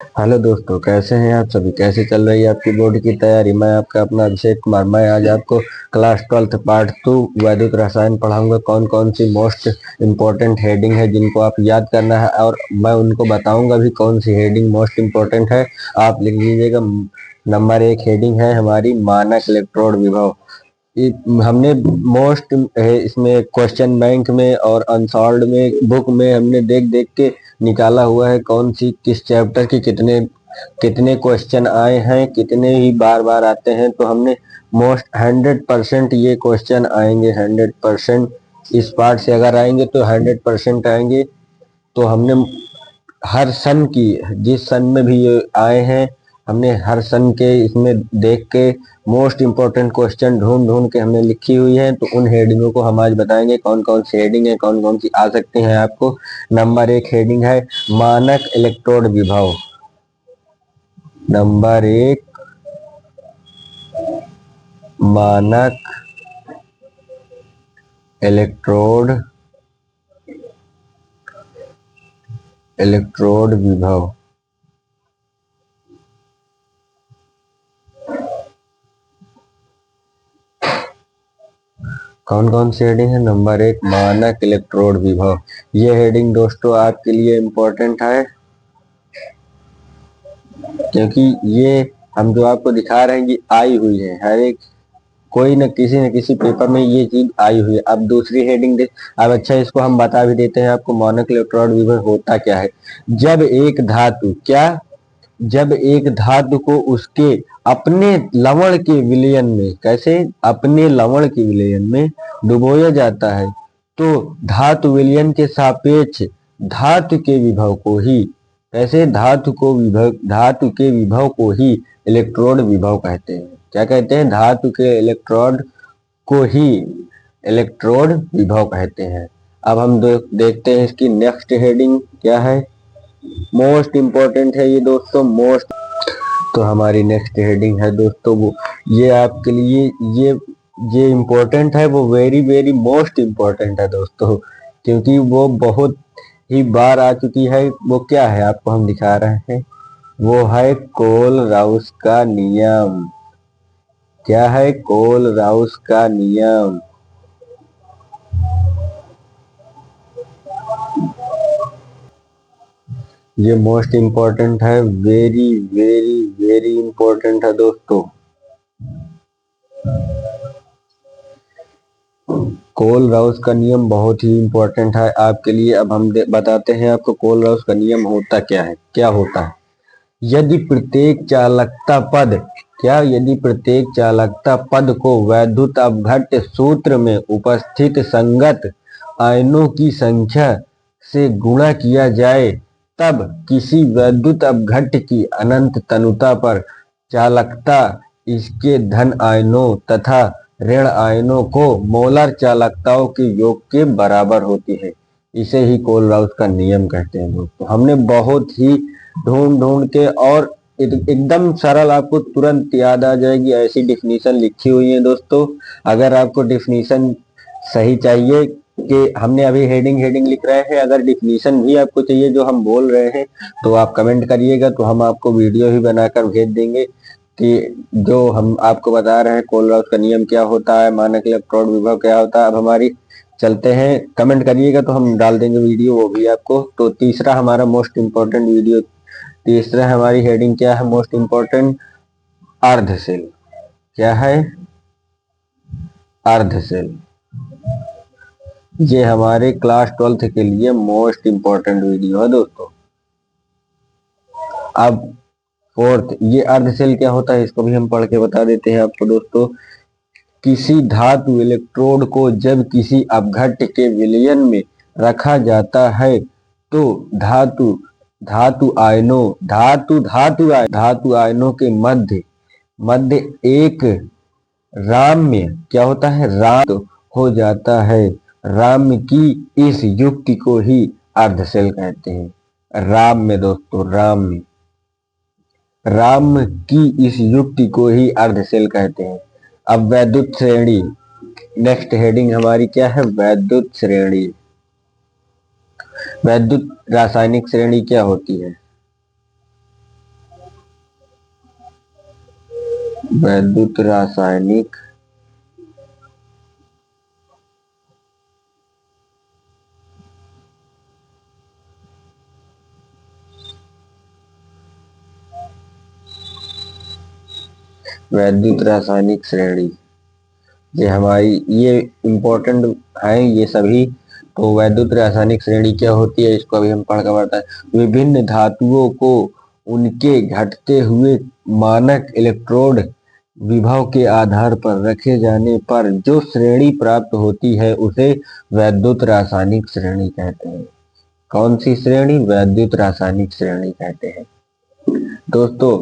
Hello दोस्तों, कैसे हैं आप सभी। कैसे चल रही है आपकी बोर्ड की तैयारी। मैं आपका अपना अभिषेक कुमार। मैं आज आपको क्लास 12th पार्ट 2 वैदिक रसायन पढ़ाऊंगा। कौन कौन सी मोस्ट इम्पोर्टेंट हेडिंग है जिनको आप याद करना है, और मैं उनको बताऊंगा भी कौन सी हेडिंग मोस्ट इम्पोर्टेंट है। आप लिख लीजिएगा। नंबर 1 हेडिंग है हमारी मानक इलेक्ट्रोड विभव। हमने मोस्ट इसमें क्वेश्चन बैंक में और अनसॉल्व में बुक में हमने देख देख के निकाला हुआ है कौन सी किस चैप्टर की कितने कितने क्वेश्चन आए हैं, कितने ही बार बार आते हैं। तो हमने मोस्ट 100% ये क्वेश्चन आएंगे। 100% इस पार्ट से अगर आएंगे तो 100% आएंगे। तो हमने हर सन की, जिस सन में भी ये आए हैं, हमने हर सन के इसमें देख के मोस्ट इम्पोर्टेंट क्वेश्चन ढूंढ ढूंढ के हमने लिखी हुई है। तो उन हेडिंगों को हम आज बताएंगे कौन कौन सी हेडिंग है, कौन कौन सी आ सकती हैं आपको। नंबर 1 हेडिंग है मानक इलेक्ट्रोड विभव। नंबर 1 मानक इलेक्ट्रोड इलेक्ट्रोड विभव। कौन कौन सी हेडिंग है। नंबर 1 मानक इलेक्ट्रोड विभव। ये हेडिंग दोस्तों आपके लिए इम्पोर्टेंट है, क्योंकि ये हम जो आपको दिखा रहे हैं ये आई हुई है। हर एक कोई न किसी पेपर में ये चीज आई हुई है। अब दूसरी हेडिंग देख। अब अच्छा, इसको हम बता भी देते हैं आपको। मानक इलेक्ट्रोड विभव होता क्या है। जब एक धातु क्या जब एक धातु को उसके अपने लवण के विलयन में, कैसे, अपने लवण के विलयन में डुबोया जाता है, तो धातु विलयन के सापेक्ष धातु के विभव को ही, कैसे, धातु के विभव को ही इलेक्ट्रोड विभव कहते हैं। क्या कहते हैं। धातु के इलेक्ट्रोड को ही इलेक्ट्रोड विभव कहते हैं। अब हम देखते हैं इसकी नेक्स्ट हेडिंग क्या है। मोस्ट इंपॉर्टेंट है ये दोस्तों, मोस्ट। तो हमारी नेक्स्ट हेडिंग है दोस्तों, वो ये आपके लिए ये इम्पोर्टेंट है। वो वेरी वेरी मोस्ट इम्पोर्टेंट है दोस्तों, क्योंकि वो बहुत ही बार आ चुकी है। वो क्या है आपको हम दिखा रहे हैं। वो है कोल राउस का नियम। क्या है। कोल राउस का नियम। ये मोस्ट इम्पोर्टेंट है। वेरी वेरी वेरी इम्पोर्टेंट है दोस्तों। कोल राउस का नियम बहुत ही इम्पोर्टेंट है आपके लिए। अब हम बताते हैं आपको कोल राउस का नियम होता क्या है। क्या होता है। यदि प्रत्येक चालकता पद, क्या, यदि प्रत्येक चालकता पद को वैद्युत अपघट्य सूत्र में उपस्थित संगत आयनों की संख्या से गुणा किया जाए, तब किसी वैद्युत अपघट्य की अनंत तनुता पर चालकता इसके धन आयनों तथा ऋण आयनों को मोलर चालकताओं के योग के बराबर होती है। इसे ही कोल राउस का नियम कहते हैं दोस्तों। हमने बहुत ही ढूंढ ढूंढ के, और एकदम सरल, आपको तुरंत याद आ जाएगी ऐसी डिफिनीशन लिखी हुई है दोस्तों। अगर आपको डिफिनीशन सही चाहिए, कि हमने अभी हेडिंग हेडिंग लिख रहे हैं, अगर डिफिनीशन भी आपको चाहिए जो हम बोल रहे हैं, तो आप कमेंट करिएगा। तो हम आपको वीडियो भी बनाकर भेज देंगे कि जो हम आपको बता रहे हैं कोल राउस का नियम क्या होता है, मानक इलेक्ट्रोड विभव क्या होता है। अब हमारी चलते हैं, कमेंट करिएगा तो हम डाल देंगे वीडियो वो भी आपको। तो तीसरा हमारा मोस्ट इम्पोर्टेंट वीडियो, तीसरा हमारी हेडिंग क्या है मोस्ट इम्पोर्टेंट। अर्ध सेल। क्या है। अर्ध सेल। ये हमारे क्लास 12th के लिए मोस्ट इम्पोर्टेंट वीडियो है दोस्तों। अब फोर्थ, ये अर्ध सेल क्या होता है इसको भी हम पढ़ के बता देते हैं आपको दोस्तों। किसी धातु इलेक्ट्रोड को जब किसी अपघट्य के विलयन में रखा जाता है, तो धातु धातु आयनों के मध्य मध्य एक राम्य, क्या होता है, राम हो जाता है। राम्य की इस युक्ति को ही अर्धसेल कहते हैं। राम्य दोस्तों, राम्य राम्य की इस युक्ति को ही अर्धसेल कहते हैं। अब वैद्युत श्रेणी, नेक्स्ट हेडिंग हमारी क्या है। वैद्युत श्रेणी। वैद्युत रासायनिक श्रेणी क्या होती है। वैद्युत रासायनिक वैद्युत रासायनिक श्रेणी, ये हमारी ये इम्पोर्टेंट है ये सभी। तो वैद्युत रासायनिक श्रेणी क्या होती है, इसको अभी हम पढ़ कर बताएं। विभिन्न धातुओं को उनके घटते हुए मानक इलेक्ट्रोड विभव के आधार पर रखे जाने पर जो श्रेणी प्राप्त होती है उसे वैद्युत रासायनिक श्रेणी कहते हैं। कौन सी श्रेणी? वैद्युत रासायनिक श्रेणी कहते हैं। दोस्तों,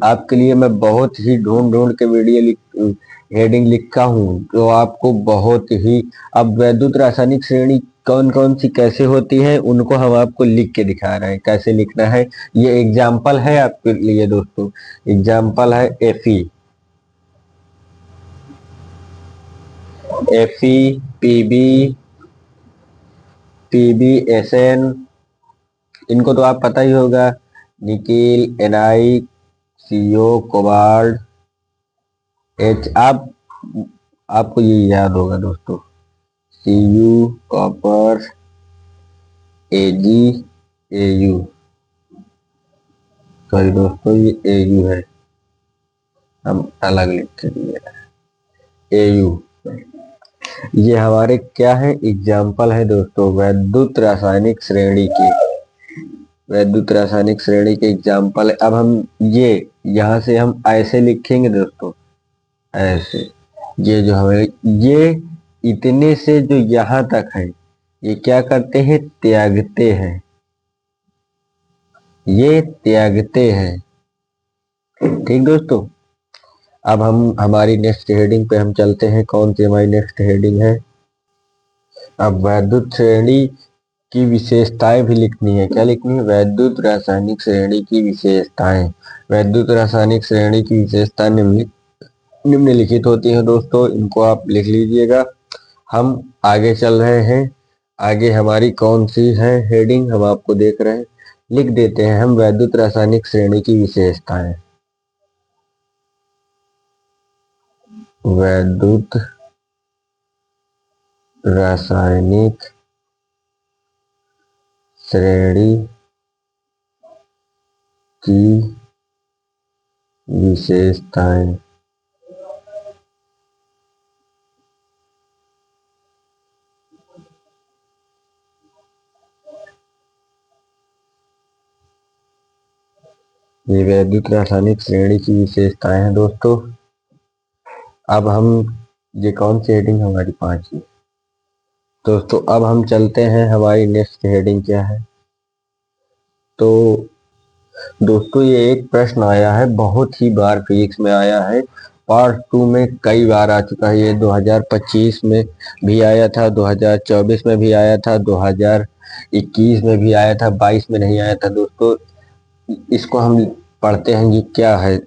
आपके लिए मैं बहुत ही ढूंढ ढूंढ के हेडिंग लिखा हूँ जो आपको बहुत ही, अब वैद्युत रासायनिक श्रेणी कौन कौन सी कैसे होती है उनको हम आपको लिख के दिखा रहे हैं कैसे लिखना है। ये एग्जाम्पल है आपके लिए दोस्तों, एग्जाम्पल है एफी, पीबी, पीबीएसएन, इनको तो आप पता ही होगा। Nickel, Ni, Co, cobalt, H, आपको ये याद होगा दोस्तों। Cu, copper, Ag, Au, sorry दोस्तों ये एयू है, हम अलग लिख के दिए एयू। ये हमारे क्या है? एग्जाम्पल है दोस्तों वैद्युत रासायनिक श्रेणी के, वैद्युत रासायनिक श्रेणी के एग्जाम्पल है। अब हम ये यहाँ से हम ऐसे लिखेंगे दोस्तों, ऐसे, ये जो हमें ये इतने से जो यहाँ तक है ये क्या करते हैं? त्यागते हैं, ये त्यागते हैं। ठीक दोस्तों, अब हम हमारी नेक्स्ट हेडिंग पे हम चलते हैं। कौन सी हमारी नेक्स्ट हेडिंग है? अब वैद्युत श्रेणी की विशेषताएं भी लिखनी है। क्या लिखनी है? वैद्युत रासायनिक श्रेणी की विशेषताएं। वैद्युत रासायनिक श्रेणी की विशेषताएं निम्नलिखित होती हैं दोस्तों, इनको आप लिख लीजिएगा। हम आगे चल रहे हैं, आगे हमारी कौन सी है हेडिंग हम आपको देख रहे हैं, लिख देते हैं हम वैद्युत रासायनिक श्रेणी की विशेषताएं। वैद्युत रासायनिक श्रेणी की विशेषताएं। ये वैद्युत रासायनिक श्रेणी की विशेषताएं हैं दोस्तों। अब हम ये कौन सी हेडिंग हमारी? 5वीं दोस्तों। अब हम चलते हैं, हमारी नेक्स्ट हेडिंग क्या है? तो दोस्तों ये एक प्रश्न आया है, बहुत ही बार फिजिक्स में आया है, पार्ट 2 में कई बार आ चुका है। ये 2025 में भी आया था, 2024 में भी आया था, 2021 में भी आया था, 22 में नहीं आया था दोस्तों। इसको हम पढ़ते हैं, ये क्या है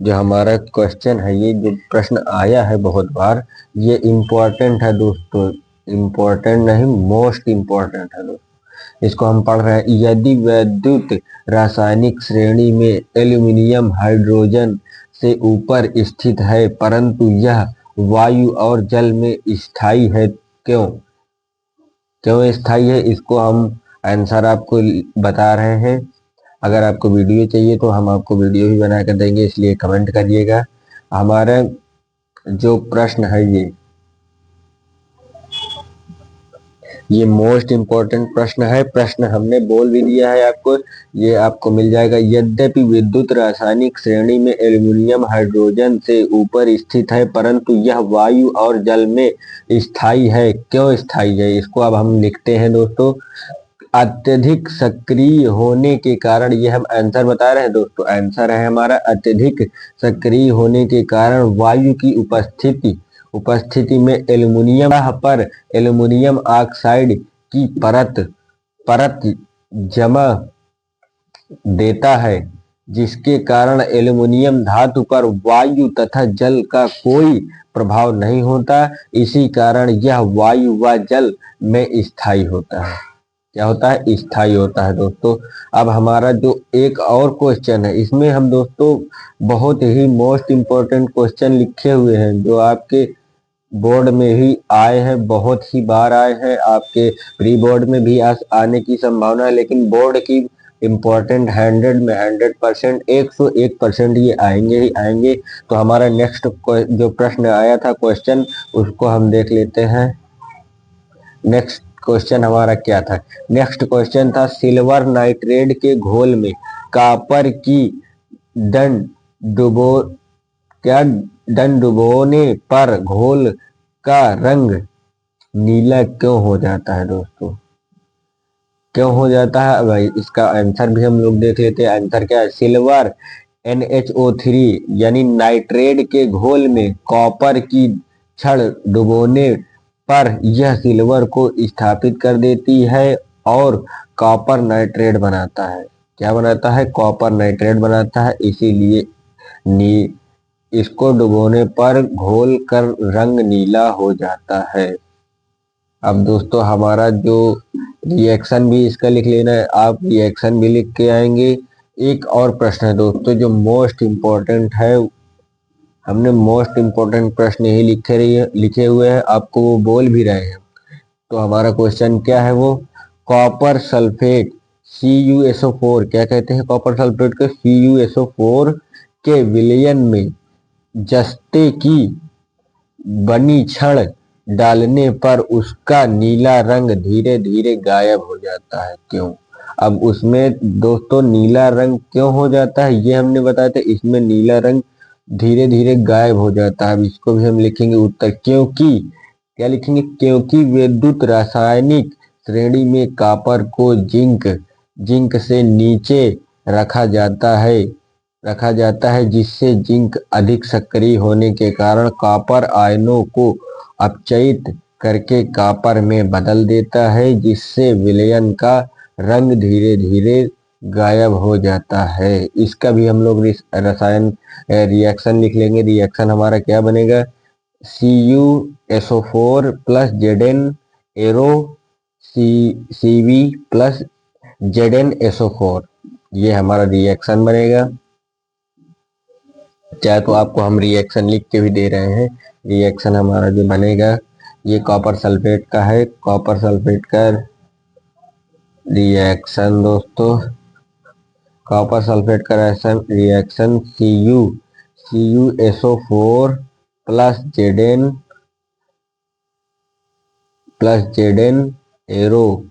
जो हमारा क्वेश्चन है, ये जो प्रश्न आया है बहुत बार, ये इम्पोर्टेंट है दोस्तों, इम्पोर्टेंट नहीं मोस्ट इम्पोर्टेंट है दोस्तों। इसको हम पढ़ रहे हैं। यदि वैद्युत रासायनिक श्रेणी में एल्यूमिनियम हाइड्रोजन से ऊपर स्थित है परंतु यह वायु और जल में स्थायी है, क्यों? क्यों स्थायी है, इसको हम आंसर आपको बता रहे हैं। अगर आपको वीडियो चाहिए तो हम आपको वीडियो भी बना कर देंगे, इसलिए कमेंट करिएगा। हमारा जो प्रश्न है ये मोस्ट इम्पोर्टेंट प्रश्न है। प्रश्न हमने बोल भी दिया है आपको, ये आपको मिल जाएगा। यद्यपि विद्युत रासायनिक श्रेणी में एल्यूमिनियम हाइड्रोजन से ऊपर स्थित है परंतु यह वायु और जल में स्थायी है, क्यों स्थायी है? इसको अब हम लिखते हैं दोस्तों। अत्यधिक सक्रिय होने के कारण, ये हम आंसर बता रहे हैं दोस्तों, आंसर है हमारा अत्यधिक सक्रिय होने के कारण वायु की उपस्थिति में एल्युमिनियम पर एल्युमिनियम ऑक्साइड की परत जमा देता है, जिसके कारण एल्युमिनियम धातु पर वायु तथा जल का कोई प्रभाव नहीं होता। इसी कारण यह वायु व जल में स्थायी होता है। क्या होता है, स्थायी होता है दोस्तों। अब हमारा जो एक और क्वेश्चन है, इसमें हम दोस्तों बहुत ही मोस्ट इम्पोर्टेंट क्वेश्चन लिखे हुए हैं जो आपके बोर्ड में ही आए हैं, बहुत ही बार आए हैं, आपके प्री बोर्ड में भी आने की संभावना है, लेकिन बोर्ड की इम्पोर्टेंट 100 में 100%, 101% ये आएंगे ही आएंगे। तो हमारा नेक्स्ट जो प्रश्न आया था क्वेश्चन, उसको हम देख लेते हैं। नेक्स्ट क्वेश्चन हमारा क्या था? नेक्स्ट क्वेश्चन था सिल्वर नाइट्रेट के घोल में कॉपर की दंड डुबो क्या दंड डुबोने पर घोल का रंग नीला क्यों हो जाता है दोस्तों? क्यों हो जाता है भाई, इसका आंसर भी हम लोग देख लेते हैं। आंसर क्या है? सिल्वर NHO3 यानी नाइट्रेट के घोल में कॉपर की छड़ डुबोने पर यह सिल्वर को स्थापित कर देती है और कॉपर नाइट्रेट बनाता है। क्या बनाता है? कॉपर नाइट्रेट बनाता है। इसीलिए नी इसको डुबोने पर घोल कर रंग नीला हो जाता है। अब दोस्तों हमारा जो रिएक्शन भी इसका लिख लेना है, आप रिएक्शन भी लिख के आएंगे। एक और प्रश्न है दोस्तों जो मोस्ट इम्पोर्टेंट है, हमने मोस्ट इम्पोर्टेंट प्रश्न ही लिखे हुए हैं, आपको वो बोल भी रहे हैं। तो हमारा क्वेश्चन क्या है? वो कॉपर सल्फेट CuSO4, क्या कहते हैं कॉपर सल्फेट को? CuSO4 के विलयन में जस्ते की बनी छड़ डालने पर उसका नीला रंग धीरे धीरे गायब हो जाता है, क्यों? अब उसमें दोस्तों नीला रंग क्यों हो जाता है ये हमने बताया था। इसमें नीला रंग धीरे धीरे गायब हो जाता है। अब इसको भी हम लिखेंगे उत्तर, क्योंकि क्या लिखेंगे? क्योंकि विद्युत रासायनिक श्रेणी में कॉपर को जिंक से नीचे रखा जाता है जिससे जिंक अधिक सक्रिय होने के कारण कॉपर आयनों को अपचयित करके कॉपर में बदल देता है, जिससे विलयन का रंग धीरे धीरे गायब हो जाता है। इसका भी हम लोग रसायन रिएक्शन लिख लेंगे। रिएक्शन हमारा क्या बनेगा? CuSO4 plus Zn arrow Cv plus ZnSO4, ये हमारा रिएक्शन बनेगा। चाहे तो आपको हम रिएक्शन लिख के भी दे रहे हैं। रिएक्शन हमारा जो बनेगा ये कॉपर सल्फेट का है। कॉपर सल्फेट का रिएक्शन दोस्तों, कॉपर सल्फेट का reaction CuSO4 plus Zn arrow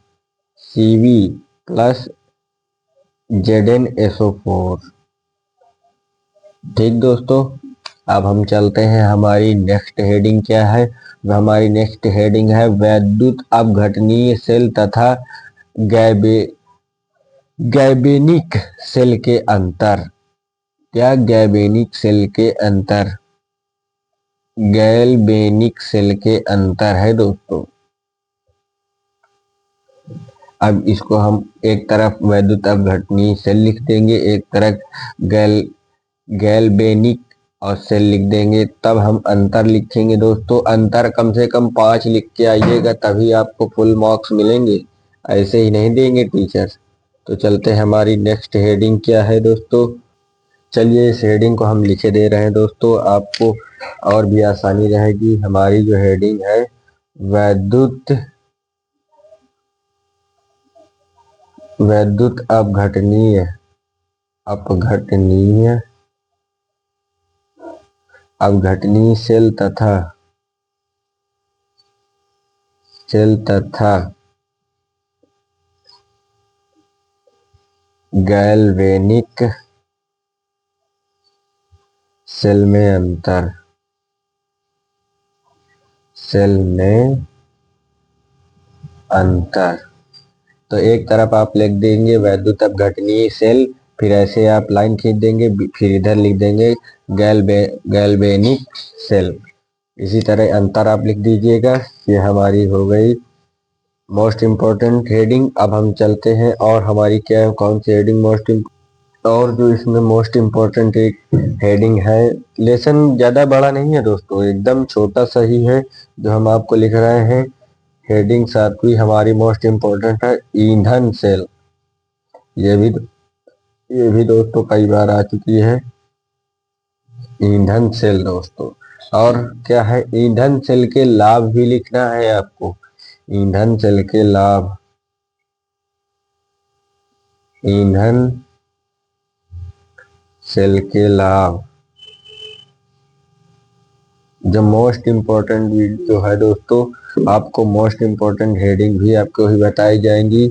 Cv plus ZnSO4। ठीक दोस्तों, अब हम चलते हैं, हमारी नेक्स्ट हेडिंग क्या है? हमारी नेक्स्ट हेडिंग है वैद्युत अपघटनीय सेल तथा गैबेनिक सेल के अंतर। क्या गैबेनिक सेल के अंतर? गैल्वेनिक सेल के अंतर है दोस्तों। अब इसको हम एक तरफ वैद्युत अपघटनीय सेल लिख देंगे, एक तरफ गैल्वेनिक और सेल लिख देंगे, तब हम अंतर लिखेंगे दोस्तों। अंतर कम से कम 5 लिख के आइएगा, तभी आपको फुल मार्क्स मिलेंगे, ऐसे ही नहीं देंगे टीचर्स। तो चलते हैं, हमारी नेक्स्ट हेडिंग क्या है दोस्तों? चलिए इस हेडिंग को हम लिखे दे रहे हैं दोस्तों, आपको और भी आसानी रहेगी। हमारी जो हेडिंग है वैद्युत अपघटनीय सेल तथा गैल्वेनिक सेल में अंतर। तो एक तरफ आप लिख देंगे वैद्युत अपघटनीय सेल, फिर ऐसे आप लाइन खींच देंगे, फिर इधर लिख देंगे गैल्वेनिक सेल। इसी तरह अंतर आप लिख दीजिएगा। ये हमारी हो गई मोस्ट इम्पोर्टेंट हेडिंग। अब हम चलते हैं, और हमारी क्या है, कौन सी हेडिंग और जो इसमें मोस्ट इम्पोर्टेंट एक हेडिंग है। लेसन ज़्यादा बड़ा नहीं है दोस्तों, एकदम छोटा सा ही है जो हम आपको लिख रहे हैं। हेडिंग 7वीं हमारी मोस्ट इम्पोर्टेंट है, ईंधन सेल। ये भी दोस्तों कई बार आ चुकी है, ईंधन सेल दोस्तों। और क्या है, ईंधन सेल के लाभ भी लिखना है आपको। ईंधन सेल के लाभ, ईंधन सेल के लाभ। जो मोस्ट इम्पोर्टेंट वीडियो है दोस्तों, आपको मोस्ट इम्पोर्टेंट हेडिंग भी आपको ही बताई जाएंगी।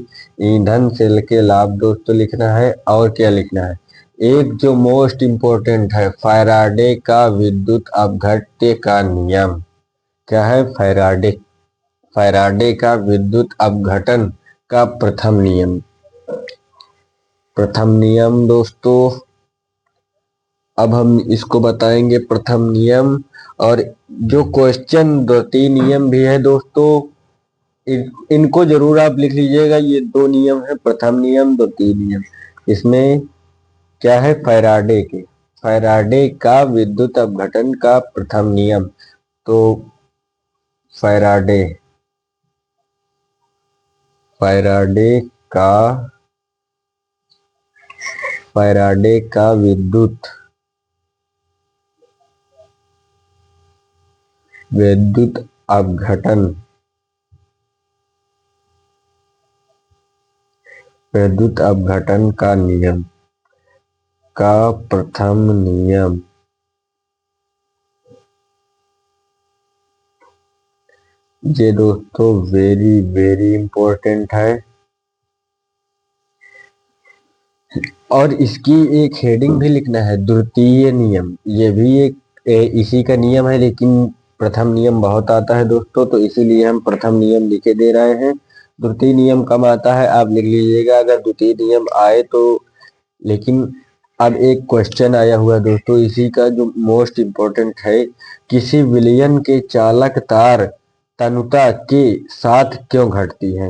ईंधन सेल के लाभ दोस्तों लिखना है, और क्या लिखना है, एक जो मोस्ट इम्पोर्टेंट है, फैराडे का विद्युत अपघट्य का नियम। क्या है, फैराडे का विद्युत अपघटन का प्रथम नियम। प्रथम नियम दोस्तों, अब हम इसको बताएंगे प्रथम नियम। और जो क्वेश्चन द्वितीय नियम भी है दोस्तों, इनको जरूर आप लिख लीजिएगा। ये दो नियम है, प्रथम नियम, द्वितीय नियम। इसमें क्या है, फैराडे का विद्युत अपघटन का प्रथम नियम। तो फैराडे का फैराडे का विद्युत अपघटन का नियम का प्रथम नियम। ये दोस्तों वेरी वेरी इंपॉर्टेंट है। और इसकी एक हेडिंग भी लिखना है, द्वितीय नियम। ये भी एक इसी का नियम है, लेकिन प्रथम नियम बहुत आता है दोस्तों, तो इसीलिए हम प्रथम नियम लिखे दे रहे हैं। द्वितीय नियम कम आता है, आप लिख लीजिएगा अगर द्वितीय नियम आए तो। लेकिन अब एक क्वेश्चन आया हुआ है दोस्तों, इसी का जो मोस्ट इम्पोर्टेंट है, किसी विलयन के चालक तार तनुता के साथ क्यों घटती है।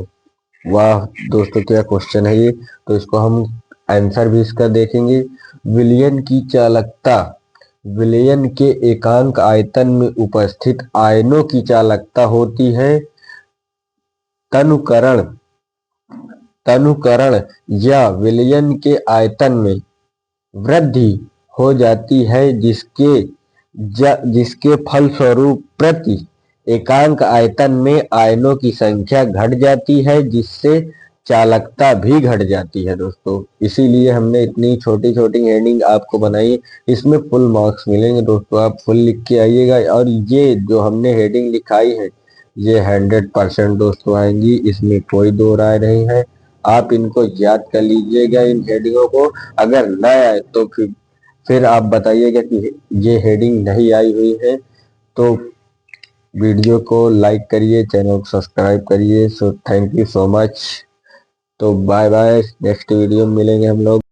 वाह दोस्तों, क्या क्वेश्चन है ये। तो इसको हम आंसर भी इसका देखेंगे। विलयन की चालकता, विलयन के एकांक आयतन में उपस्थित आयनों की चालकता होती है तनुकरण या विलयन के आयतन में वृद्धि हो जाती है, जिसके फलस्वरूप प्रति एकांक आयतन में आयनों की संख्या घट जाती है, जिससे चालकता भी घट जाती है दोस्तों। इसीलिए हमने इतनी छोटी छोटी हेडिंग आपको बनाई। इसमें फुल मार्क्स मिलेंगे दोस्तों, आप फुल लिख के आइएगा। और ये जो हमने हेडिंग लिखाई है, ये 100% दोस्तों आएंगी, इसमें कोई दो राय नहीं है। आप इनको याद कर लीजिएगा, इन हेडिंगों को। अगर न आए तो फिर आप बताइएगा कि ये हेडिंग नहीं आई हुई है। तो वीडियो को लाइक करिए, चैनल को सब्सक्राइब करिए। So thank you so much. तो बाय बाय, नेक्स्ट वीडियो में मिलेंगे हम लोग।